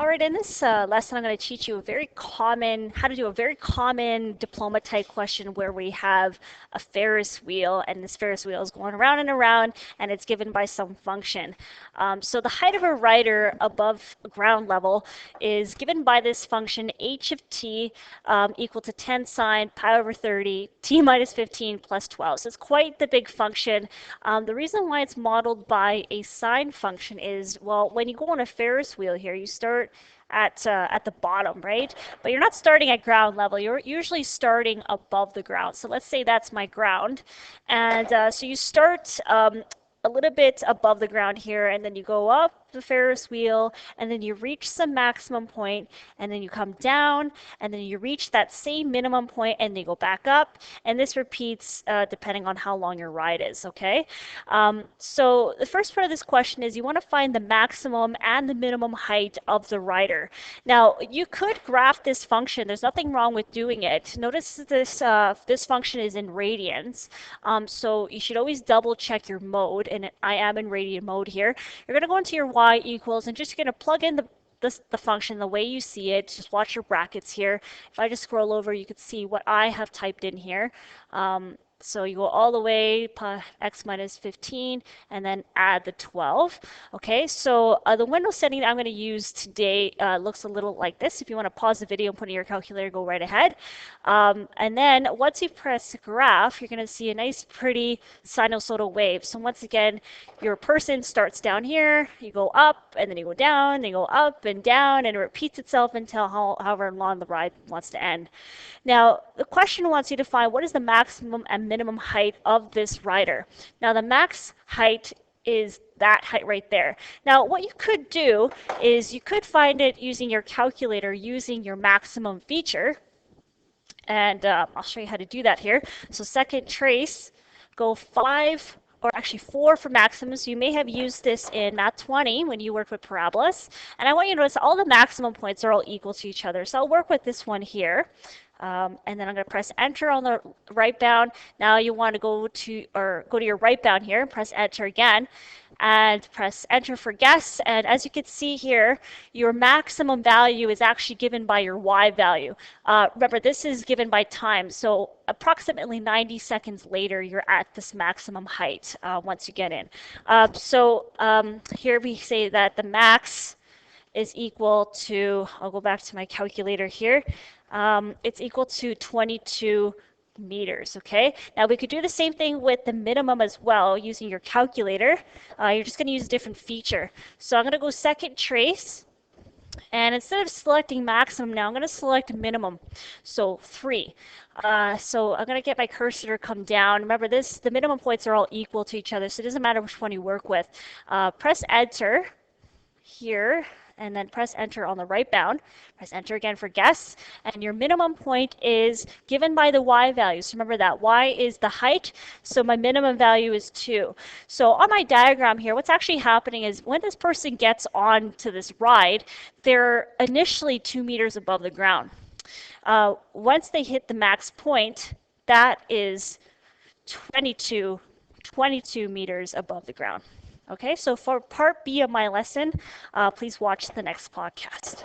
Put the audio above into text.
All right, in this lesson, I'm going to teach you how to do a very common diploma type question where we have a Ferris wheel, and this Ferris wheel is going around and around, and it's given by some function. So the height of a rider above ground level is given by this function h of t equal to 10 sine pi over 30 t minus 15 plus 12. So it's quite the big function. The reason why it's modeled by a sine function is, well, when you go on a Ferris wheel here, you start at the bottom, right? But you're not starting at ground level. You're usually starting above the ground. So let's say that's my ground. And so you start a little bit above the ground here, and then you go up the Ferris wheel, and then you reach some maximum point, and then you come down, and then you reach that same minimum point, and then you go back up, and this repeats depending on how long your ride is, okay? So the first part of this question is you want to find the maximum and the minimum height of the rider. Now, you could graph this function. There's nothing wrong with doing it. Notice this function is in radians, so you should always double check your mode, and I am in radian mode here. You're going to go into your y equals and just going to plug in the function the way you see it. Just watch your brackets here. If I just scroll over, you can see what I have typed in here. So you go all the way x minus 15 and then add the 12. Okay, so the window setting that I'm going to use today looks a little like this. If you want to pause the video and put in your calculator, go right ahead. And then once you press graph, you're going to see a nice pretty sinusoidal wave. So once again, your person starts down here, you go up, and then you go down, then you go up and down, and it repeats itself until however long the ride wants to end. Now, the question wants you to find what is the maximum and minimum height of this rider. Now, the max height is that height right there. Now, what you could do is you could find it using your calculator, using your maximum feature. And I'll show you how to do that here. So second trace, go 5, or actually 4 for maximum. So you may have used this in Math 20 when you worked with parabolas. And I want you to notice all the maximum points are all equal to each other. So I'll work with this one here. And then I'm going to press enter on the right bound. Now you want to go to your right bound here, press enter again, and press enter for guess. And as you can see here, your maximum value is actually given by your y value. Remember, this is given by time, so approximately 90 seconds later, you're at this maximum height once you get in. Here we say that the max is equal to, I'll go back to my calculator here, it's equal to 22 meters, okay? Now we could do the same thing with the minimum as well using your calculator. You're just going to use a different feature. So I'm going to go second trace, and instead of selecting maximum now, I'm going to select minimum, so 3. So I'm going to get my cursor to come down. Remember, the minimum points are all equal to each other, so it doesn't matter which one you work with. Press enter here, and then press enter on the right bound. Press enter again for guess, and your minimum point is given by the y value. So remember that y is the height, so my minimum value is 2. So on my diagram here, what's actually happening is when this person gets on to this ride, they're initially 2 meters above the ground. Once they hit the max point, that is 22 meters above the ground. Okay, so for part B of my lesson, please watch the next podcast.